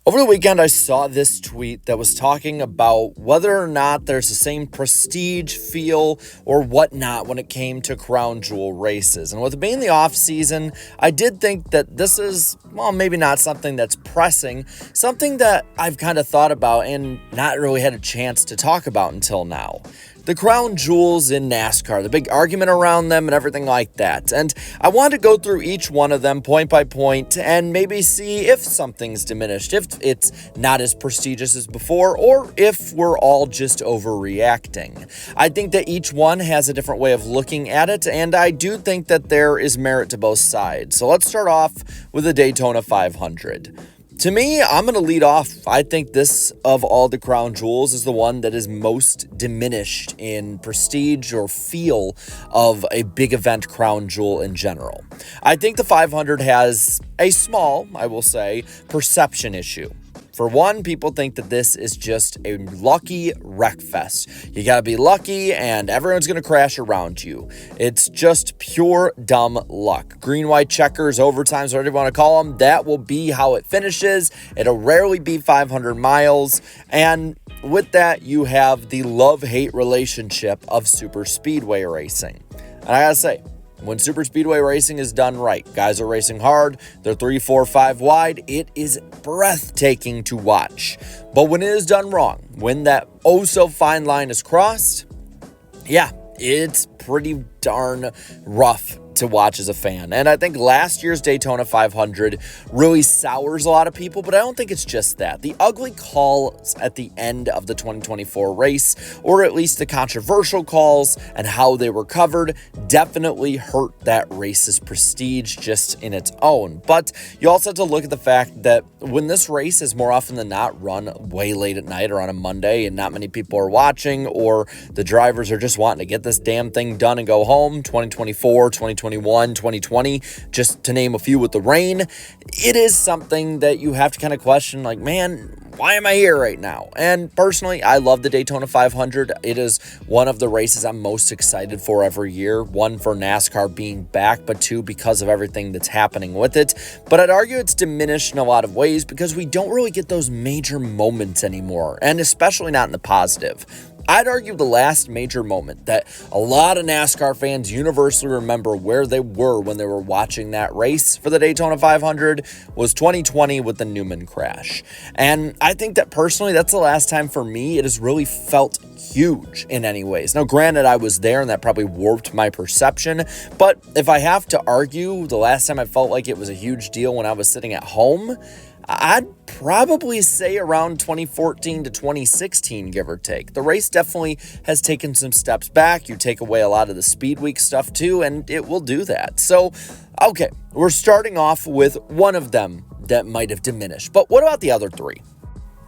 Over the weekend, I saw this tweet that was talking about whether or not there's the same prestige, feel, or whatnot when it came to crown jewel races. And with it being the off season, I did think that this is, well, maybe not something that's pressing, something that I've kind of thought about and not really had a chance to talk about until now. The crown jewels in NASCAR, the big argument around them and everything like that. And I wanted to go through each one of them point by point and maybe see if something's diminished, if it's not as prestigious as before, or if we're all just overreacting. I think that each one has a different way of looking at it, and I do think that there is merit to both sides. So let's start off with the Daytona 500. To me, I'm going to lead off. I think this, of all the crown jewels, is the one that is most diminished in prestige or feel of a big event crown jewel in general. I think the 500 has a small, I will say, perception issue. For one, people think that this is just a lucky wreck fest. You gotta be lucky and everyone's gonna crash around you. It's just pure dumb luck. Green, white checkers, overtimes, whatever you wanna call them, that will be how it finishes. It'll rarely be 500 miles. And with that, you have the love-hate relationship of super speedway racing. And I gotta say, when super speedway racing is done right, guys are racing hard, they're 3, 4, 5 wide, it is breathtaking to watch. But when it is done wrong, when that oh so fine line is crossed, yeah, it's pretty darn rough to watch as a fan. And I think last year's Daytona 500 really sours a lot of people, but I don't think it's just that. The ugly calls at the end of the 2024 race, or at least the controversial calls and how they were covered, definitely hurt that race's prestige just in its own. But you also have to look at the fact that when this race is more often than not run way late at night or on a Monday and not many people are watching, or the drivers are just wanting to get this damn thing done and go home, 2024, 2021, 2020, just to name a few with the rain, it is something that you have to kind of question, like, man, why am I here right now? And personally, I love the Daytona 500. It is one of the races I'm most excited for every year. One, for NASCAR being back, but two, because of everything that's happening with it. But I'd argue it's diminished in a lot of ways because we don't really get those major moments anymore, and especially not in the positive. I'd argue the last major moment that a lot of NASCAR fans universally remember where they were when they were watching that race for the Daytona 500 was 2020 with the Newman crash. And I think that personally, that's the last time for me it has really felt huge in any ways. Now, granted, I was there and that probably warped my perception, but if I have to argue the last time I felt like it was a huge deal when I was sitting at home, I'd probably say around 2014 to 2016, give or take. The race definitely has taken some steps back. You take away a lot of the speed week stuff too, and it will do that. So, okay, we're starting off with one of them that might have diminished. But what about the other three?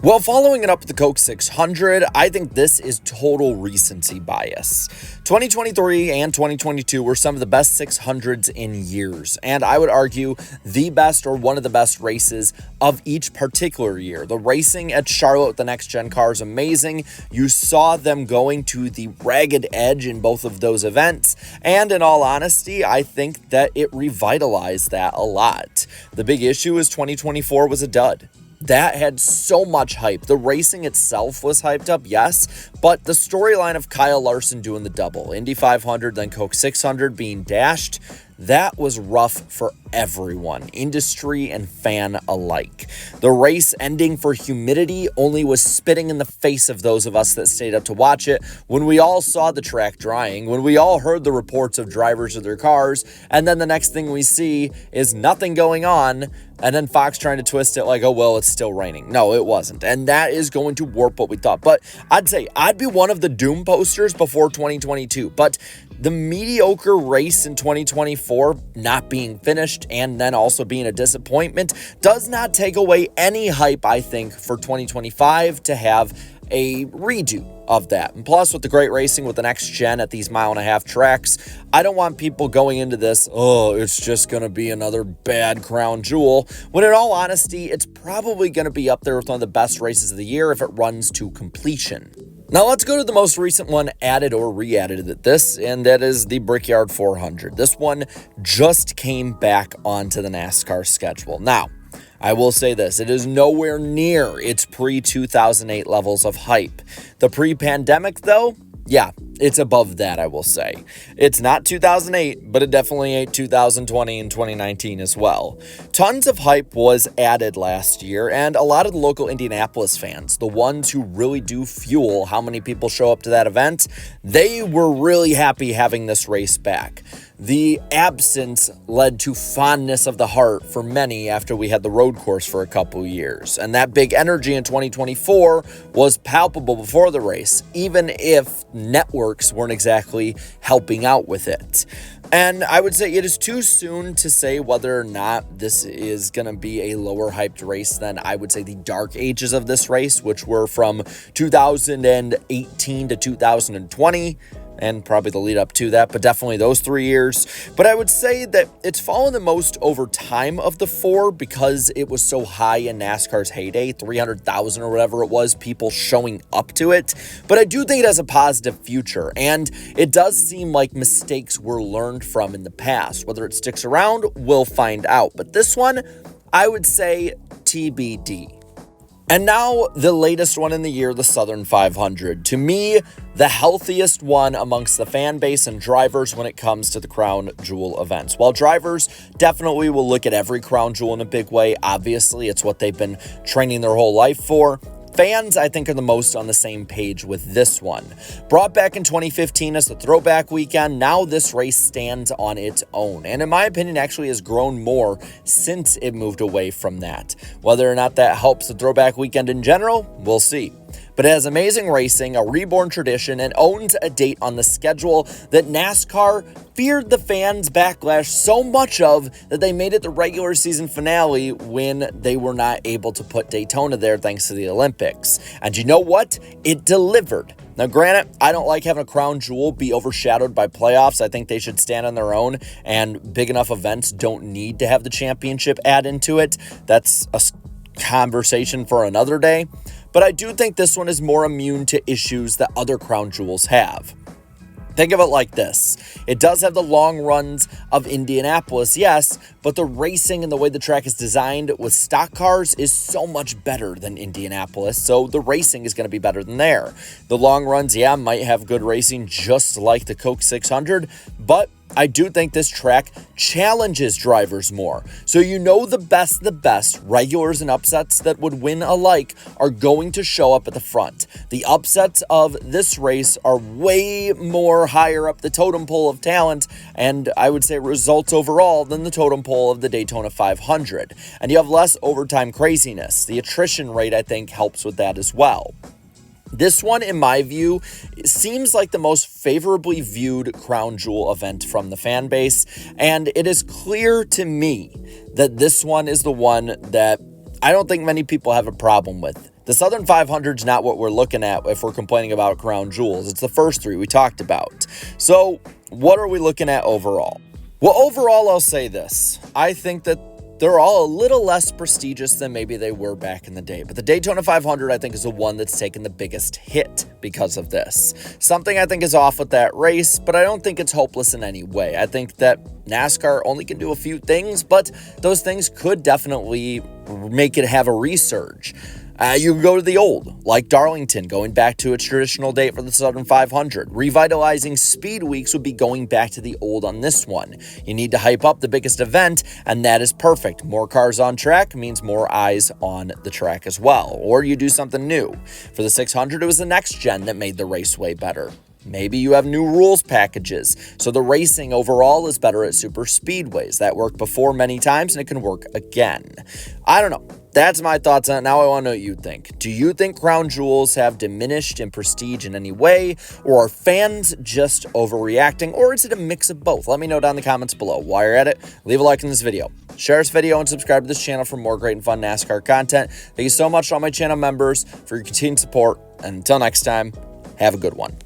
Well, following it up with the Coke 600, I think this is total recency bias. 2023 and 2022 were some of the best 600s in years, and I would argue the best or one of the best races of each particular year. The racing at Charlotte with the next-gen car is amazing. You saw them going to the ragged edge in both of those events, and in all honesty, I think that it revitalized that a lot. The big issue is 2024 was a dud. That had so much hype. The racing itself was hyped up, yes, but the storyline of Kyle Larson doing the double, Indy 500, then Coke 600 being dashed, that was rough for everyone, industry and fan alike. The race ending for humidity only was spitting in the face of those of us that stayed up to watch it when we all saw the track drying, when we all heard the reports of drivers of their cars, and then the next thing we see is nothing going on, and then Fox trying to twist it like, oh, well, it's still raining. No, it wasn't. And that is going to warp what we thought. But I'd say I'd be one of the doom posters before 2022. But the mediocre race in 2024 not being finished and then also being a disappointment does not take away any hype, I think, for 2025 to have a redo of that. And plus, with the great racing with the next gen at these 1.5 mile tracks, I don't want people going into this, oh, it's just going to be another bad crown jewel, when in all honesty, it's probably going to be up there with one of the best races of the year if it runs to completion. Now let's go to the most recent one added or re-added at this, and that is the Brickyard 400. This one just came back onto the NASCAR schedule. Now, I will say this, it is nowhere near its pre-2008 levels of hype. The pre-pandemic, though, yeah, it's above that, I will say. It's not 2008, but it definitely ain't 2020 and 2019 as well. Tons of hype was added last year, and a lot of the local Indianapolis fans, the ones who really do fuel how many people show up to that event, they were really happy having this race back. The absence led to fondness of the heart for many after we had the road course for a couple years. And that big energy in 2024 was palpable before the race, even if networks weren't exactly helping out with it. And I would say it is too soon to say whether or not this is going to be a lower hyped race than I would say the dark ages of this race, which were from 2018 to 2020. And probably the lead up to that, but definitely those 3 years. But I would say that it's fallen the most over time of the four because it was so high in NASCAR's heyday, 300,000 or whatever it was, people showing up to it. But I do think it has a positive future, and it does seem like mistakes were learned from in the past. Whether it sticks around, we'll find out. But this one, I would say TBD. And now the latest one in the year, the Southern 500. To me, the healthiest one amongst the fan base and drivers when it comes to the Crown Jewel events. While drivers definitely will look at every Crown Jewel in a big way, obviously it's what they've been training their whole life for. Fans, I think, are the most on the same page with this one. Brought back in 2015 as the throwback weekend, now this race stands on its own. And in my opinion, actually has grown more since it moved away from that. Whether or not that helps the throwback weekend in general, we'll see. But it has amazing racing, a reborn tradition, and owns a date on the schedule that NASCAR feared the fans' backlash so much of that they made it the regular season finale when they were not able to put Daytona there thanks to the Olympics. And you know what? It delivered. Now, granted, I don't like having a crown jewel be overshadowed by playoffs. I think they should stand on their own, and big enough events don't need to have the championship add into it. That's a conversation for another day. But I do think this one is more immune to issues that other crown jewels have. Think of it like this. It does have the long runs of Indianapolis, yes, but the racing and the way the track is designed with stock cars is so much better than Indianapolis, so the racing is going to be better than there. The long runs, yeah, might have good racing just like the Coke 600, but I do think this track challenges drivers more. So you know the best, regulars and upsets that would win alike are going to show up at the front. The upsets of this race are way more higher up the totem pole of talent, and I would say results overall, than the totem pole of the Daytona 500. And you have less overtime craziness. The attrition rate, I think, helps with that as well. This one, in my view, seems like the most favorably viewed crown jewel event from the fan base, and it is clear to me that this one is the one that I don't think many people have a problem with. The Southern 500 is not what we're looking at if we're complaining about crown jewels. It's the first three we talked about. So what are we looking at overall? Well, overall, I'll say this. I think that they're all a little less prestigious than maybe they were back in the day. But the Daytona 500, I think, is the one that's taken the biggest hit because of this. Something I think is off with that race, but I don't think it's hopeless in any way. I think that NASCAR only can do a few things, but those things could definitely make it have a resurge. You can go to the old, like Darlington, going back to its traditional date for the Southern 500. Revitalizing Speed Weeks would be going back to the old on this one. You need to hype up the biggest event, and that is perfect. More cars on track means more eyes on the track as well. Or you do something new. For the 600, it was the next gen that made the race way better. Maybe you have new rules packages, so the racing overall is better at super speedways. That worked before many times, and it can work again. I don't know. That's my thoughts on it. Now I want to know what you think. Do you think crown jewels have diminished in prestige in any way, or are fans just overreacting, or is it a mix of both? Let me know down in the comments below. While you're at it, leave a like in this video. Share this video and subscribe to this channel for more great and fun NASCAR content. Thank you so much to all my channel members for your continued support. And until next time, have a good one.